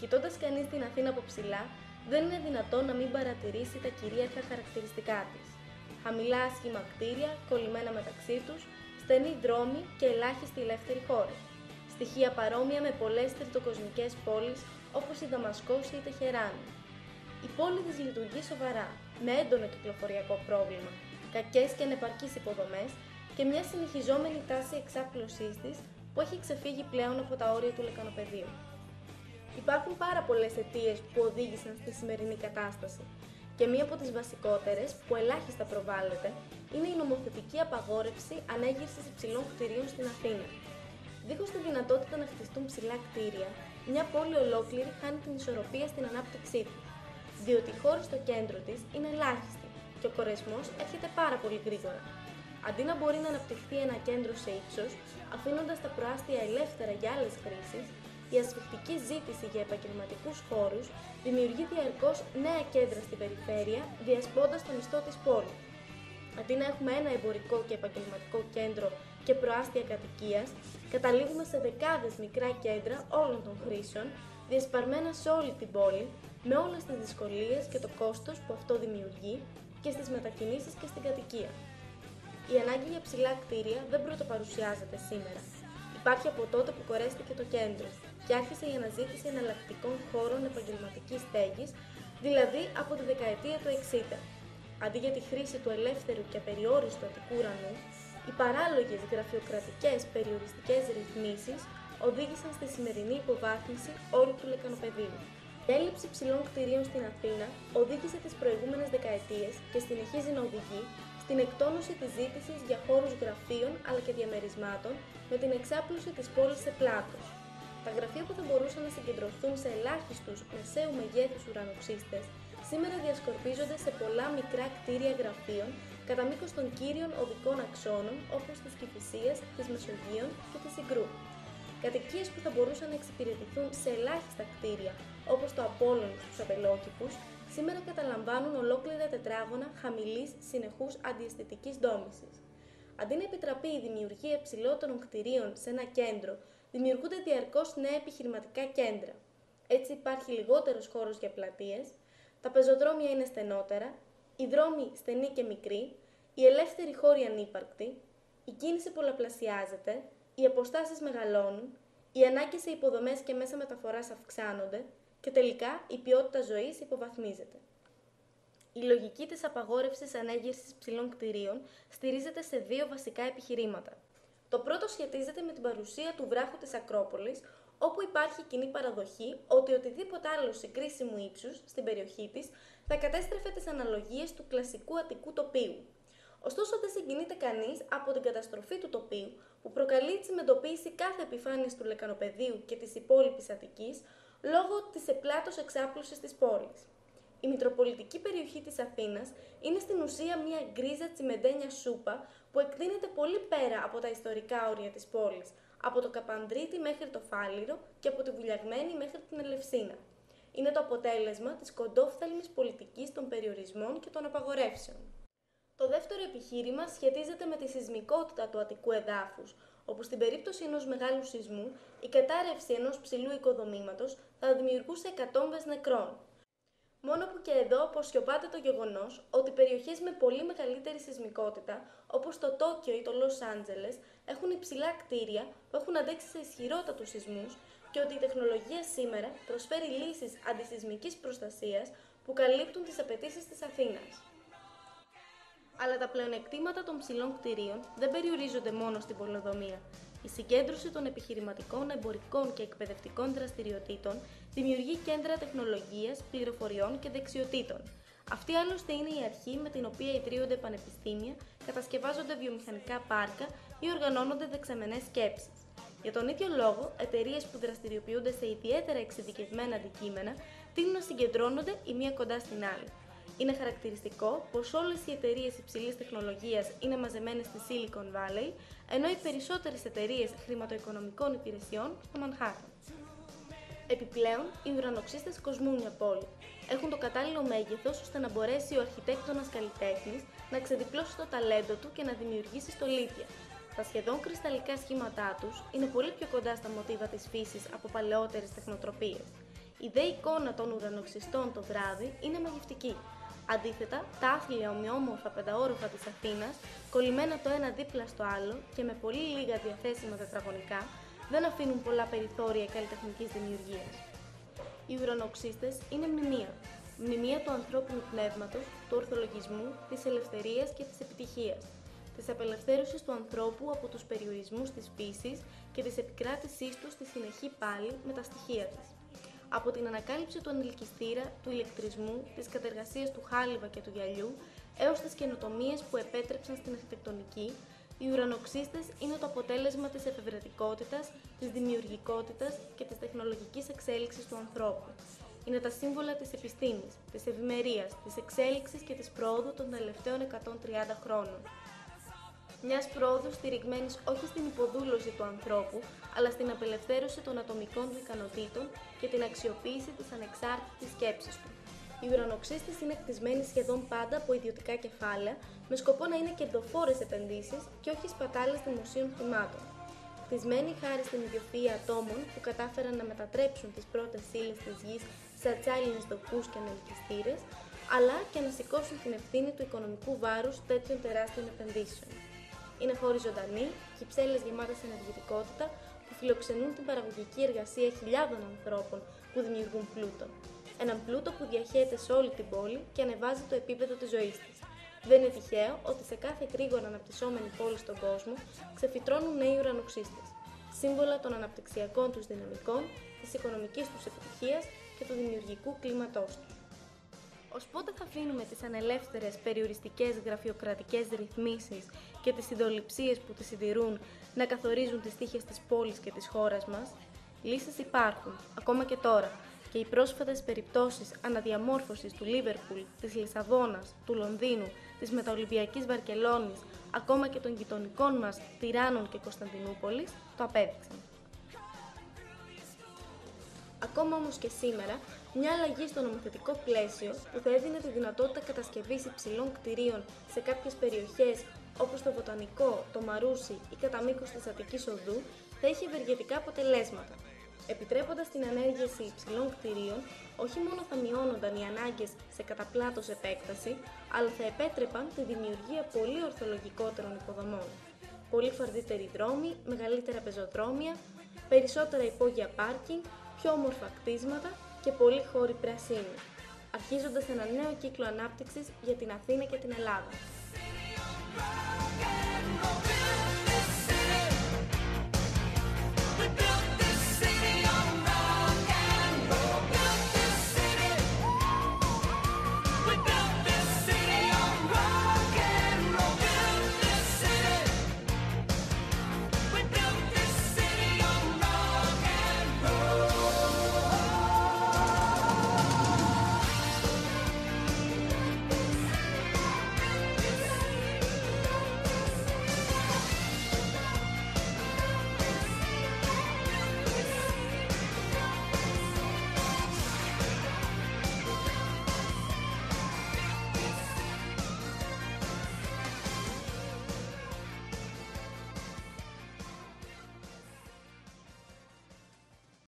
Κοιτώντας κανείς την Αθήνα από ψηλά, δεν είναι δυνατόν να μην παρατηρήσει τα κυρίαρχα χαρακτηριστικά της. Χαμηλά άσχημα κτίρια, κολλημένα μεταξύ τους, στενοί δρόμοι και ελάχιστοι ελεύθεροι χώροι. Στοιχεία παρόμοια με πολλές τριτοκοσμικές πόλεις όπως η Δαμασκός ή η Τεχεράνη. Η πόλη της λειτουργεί σοβαρά, με έντονο κυκλοφοριακό πρόβλημα, κακές και ανεπαρκείς υποδομές και μια συνεχιζόμενη τάση εξάπλωσής της που έχει ξεφύγει πλέον από τα όρια του λεκανοπεδίου. Υπάρχουν πάρα πολλές αιτίες που οδήγησαν στη σημερινή κατάσταση και μία από τις βασικότερες, που ελάχιστα προβάλλεται, είναι η νομοθετική απαγόρευση ανέγερσης υψηλών κτηρίων στην Αθήνα. Δίχως τη δυνατότητα να χτιστούν ψηλά κτίρια, μια πόλη ολόκληρη χάνει την ισορροπία στην ανάπτυξή του, διότι οι χώροι στο κέντρο της είναι ελάχιστοι και ο κορεσμός έρχεται πάρα πολύ γρήγορα. Αντί να μπορεί να αναπτυχθεί ένα κέντρο σε ύψος, αφήνοντας τα προάστια ελεύθερα για άλλες χρήσεις, η ασφιχτική ζήτηση για επαγγελματικούς χώρους δημιουργεί διαρκώς νέα κέντρα στην περιφέρεια, διασπώντας το μισθό της πόλης. Αντί να έχουμε ένα εμπορικό και επαγγελματικό κέντρο και προάστια κατοικίας, καταλήγουμε σε δεκάδες μικρά κέντρα όλων των χρήσεων, διασπαρμένα σε όλη την πόλη, με όλες τις δυσκολίες και το κόστος που αυτό δημιουργεί και στις μετακινήσεις και στην κατοικία. Η ανάγκη για ψηλά κτίρια δεν πρωτοπαρουσιάζεται σήμερα. Υπάρχει από τότε που κορέστηκε το κέντρο και άρχισε η αναζήτηση εναλλακτικών χώρων επαγγελματικής στέγης, δηλαδή από τη δεκαετία του 60. Αντί για τη χρήση του ελεύθερου και απεριόριστου Αττικού ουρανού, οι παράλογες γραφειοκρατικές περιοριστικές ρυθμίσεις οδήγησαν στη σημερινή υποβάθμιση όλου του λεκανοπεδίου. Η έλλειψη ψηλών κτηρίων στην Αθήνα οδήγησε τις προηγούμενες δεκαετίες και συνεχίζει να οδηγεί στην εκτόνωση της ζήτησης για χώρους γραφείων αλλά και διαμερισμάτων με την εξάπλωση της πόλης σε πλάτος. Τα γραφεία που θα μπορούσαν να συγκεντρωθούν σε ελάχιστους μεσαίου μεγέθους ουρανοξύστες σήμερα διασκορπίζονται σε πολλά μικρά κτίρια γραφείων κατά μήκος των κύριων οδικών αξώνων όπως της Κηφισίας, της Μεσογείων και της Ιγρού. Κατοικίες που θα μπορούσαν να εξυπηρετηθούν σε ελάχιστα κτίρια όπως το Απόλλων στους Απελόκηπους, σήμερα καταλαμβάνουν ολόκληρα τετράγωνα χαμηλής συνεχούς αντιαισθητικής ντόμησης. Αντί να επιτραπεί η δημιουργία υψηλότερων κτιρίων σε ένα κέντρο, δημιουργούνται διαρκώς νέα επιχειρηματικά κέντρα. Έτσι υπάρχει λιγότερος χώρος για πλατείες, τα πεζοδρόμια είναι στενότερα, οι δρόμοι στενοί και μικροί, οι ελεύθεροι χώροι ανύπαρκτοι, η κίνηση πολλαπλασιάζεται, οι αποστάσεις μεγαλώνουν, οι ανάγκες σε υποδομές και μέσα μεταφοράς αυξάνονται και τελικά η ποιότητα ζωής υποβαθμίζεται. Η λογική της απαγόρευσης ανέγερσης ψηλών κτηρίων στηρίζεται σε δύο βασικά επιχειρήματα. Το πρώτο σχετίζεται με την παρουσία του βράχου της Ακρόπολης, όπου υπάρχει κοινή παραδοχή ότι οτιδήποτε άλλο συγκρίσιμου ύψους στην περιοχή της θα κατέστρεφε τις αναλογίες του κλασικού Αττικού τοπίου. Ωστόσο, δεν συγκινείται κανείς από την καταστροφή του τοπίου που προκαλεί τσιμεντοποίηση κάθε επιφάνειας του λεκανοπεδίου και της υπόλοιπης Αττικής λόγω της επλάτος εξάπλωσης της πόλης. Η μητροπολιτική περιοχή της Αθήνας είναι στην ουσία μια γκρίζα τσιμεντένια σούπα που εκδίνεται πολύ πέρα από τα ιστορικά όρια της πόλης, από το Καπανδρίτη μέχρι το Φάληρο και από τη Βουλιαγμένη μέχρι την Ελευσίνα. Είναι το αποτέλεσμα της κοντόφθαλμης πολιτικής των περιορισμών και των απαγορεύσεων. Το δεύτερο επιχείρημα σχετίζεται με τη σεισμικότητα του Αττικού εδάφους, όπου στην περίπτωση ενός μεγάλου σεισμού η κατάρρευση ενός ψηλού οικοδομήματος θα δημιουργούσε εκατόμβες νεκρών. Μόνο που και εδώ αποσιωπάται το γεγονός ότι περιοχές με πολύ μεγαλύτερη σεισμικότητα, όπως το Τόκιο ή το Λος Άντζελες, έχουν υψηλά κτίρια που έχουν αντέξει σε ισχυρότατους σεισμούς και ότι η τεχνολογία σήμερα προσφέρει λύσεις αντισεισμικής προστασίας που καλύπτουν τις απαιτήσεις της Αθήνας. Αλλά τα πλεονεκτήματα των ψηλών κτιρίων δεν περιορίζονται μόνο στην πολεοδομία. Η συγκέντρωση των επιχειρηματικών, εμπορικών και εκπαιδευτικών δραστηριοτήτων δημιουργεί κέντρα τεχνολογίας, πληροφοριών και δεξιοτήτων. Αυτή άλλωστε είναι η αρχή με την οποία ιδρύονται πανεπιστήμια, κατασκευάζονται βιομηχανικά πάρκα ή οργανώνονται δεξαμενές σκέψεις. Για τον ίδιο λόγο, εταιρείες που δραστηριοποιούνται σε ιδιαίτερα εξειδικευμένα αντικείμενα τείνουν να συγκεντρώνονται η μία κοντά στην άλλη. Είναι χαρακτηριστικό πως όλες οι εταιρείες υψηλής τεχνολογίας είναι μαζεμένες στη Silicon Valley, ενώ οι περισσότερες εταιρείες χρηματοοικονομικών υπηρεσιών στο Manhattan. Επιπλέον, οι ουρανοξύστες κοσμούν μια πόλη. Έχουν το κατάλληλο μέγεθος ώστε να μπορέσει ο αρχιτέκτονας καλλιτέχνης να ξεδιπλώσει το ταλέντο του και να δημιουργήσει στολίδια. Τα σχεδόν κρυσταλλικά σχήματά τους είναι πολύ πιο κοντά στα μοτίβα της φύσης από παλαιότερες τεχνοτροπίες. Η δε εικόνα των ουρανοξυστών το βράδυ είναι μαγευτική. Αντίθετα, τα άθλια ομοιόμορφα πενταόροφα της Αθήνας, κολλημένα το ένα δίπλα στο άλλο και με πολύ λίγα διαθέσιμα τετραγωνικά, δεν αφήνουν πολλά περιθώρια καλλιτεχνικής δημιουργίας. Οι ουρανοξύστες είναι μνημεία. Μνημεία του ανθρώπινου πνεύματος, του ορθολογισμού, της ελευθερίας και της επιτυχίας, της απελευθέρωσης του ανθρώπου από τους περιορισμούς της φύσης και της επικράτησής του στη συνεχή πάλη με τα στοιχεία της. Από την ανακάλυψη του ανελκυστήρα, του ηλεκτρισμού, της κατεργασίας του χάλιβα και του γυαλιού, έως τις καινοτομίες που επέτρεψαν στην αρχιτεκτονική, οι ουρανοξύστες είναι το αποτέλεσμα της εφευρετικότητας, της δημιουργικότητας και της τεχνολογικής εξέλιξης του ανθρώπου. Είναι τα σύμβολα της επιστήμης, της ευημερίας, της εξέλιξης και της πρόοδου των τελευταίων 130 χρόνων. Μιας πρόοδου στηριγμένης όχι στην υποδούλωση του ανθρώπου, αλλά στην απελευθέρωση των ατομικών του ικανοτήτων και την αξιοποίηση της ανεξάρτητης σκέψης του. Οι ουρανοξύστες είναι κτισμένοι σχεδόν πάντα από ιδιωτικά κεφάλαια, με σκοπό να είναι κερδοφόρες επενδύσεις και όχι σπατάλες δημοσίων χρημάτων. Κτισμένοι χάρη στην ιδιοφυΐα ατόμων που κατάφεραν να μετατρέψουν τις πρώτες ύλες της γης σε ατσάλινες δοκούς και ανελκυστήρες, αλλά και να σηκώσουν την ευθύνη του οικονομικού βάρους τέτοιων τεράστιων επενδύσεων. Είναι χώροι ζωντανοί, κυψέλες γεμάτες ενεργητικότητα που φιλοξενούν την παραγωγική εργασία χιλιάδων ανθρώπων που δημιουργούν πλούτο. Έναν πλούτο που διαχέεται σε όλη την πόλη και ανεβάζει το επίπεδο της ζωής της. Δεν είναι τυχαίο ότι σε κάθε γρήγορα αναπτυσσόμενη πόλη στον κόσμο ξεφυτρώνουν νέοι ουρανοξύστες, σύμβολα των αναπτυξιακών τους δυναμικών, της οικονομικής τους επιτυχίας και του δημιουργικού κλίματός τους. Ως πότε θα αφήνουμε τις ανελεύθερες, περιοριστικές, γραφειοκρατικές ρυθμίσεις και τις ιδεολειψίες που τις συντηρούν να καθορίζουν τις τύχες της πόλης και της χώρας μας? Λύσεις υπάρχουν, ακόμα και τώρα, και οι πρόσφατες περιπτώσεις αναδιαμόρφωσης του Λίβερπουλ, της Λισαβόνας, του Λονδίνου, της μεταολυμπιακής Βαρκελόνης, ακόμα και των γειτονικών μας Τυράννων και Κωνσταντινούπολης, το απέδειξαν. Ακόμα όμως και σήμερα, μια αλλαγή στο νομοθετικό πλαίσιο που θα έδινε τη δυνατότητα κατασκευής υψηλών κτηρίων σε κάποιες περιοχές όπως το Βοτανικό, το Μαρούσι ή κατά μήκος της Αττικής Οδού θα είχε ευεργετικά αποτελέσματα. Επιτρέποντας την ανέργεια υψηλών κτηρίων, όχι μόνο θα μειώνονταν οι ανάγκες σε καταπλάτος επέκταση, αλλά θα επέτρεπαν τη δημιουργία πολύ ορθολογικότερων υποδομών. Πολύ φαρδύτεροι δρόμοι, μεγαλύτερα πεζοδρόμια, περισσότερα υπόγεια πάρκινγκ, πιο όμορφα κτίσματα και πολλοί χώροι πρασίνου, αρχίζοντας ένα νέο κύκλο ανάπτυξης για την Αθήνα και την Ελλάδα.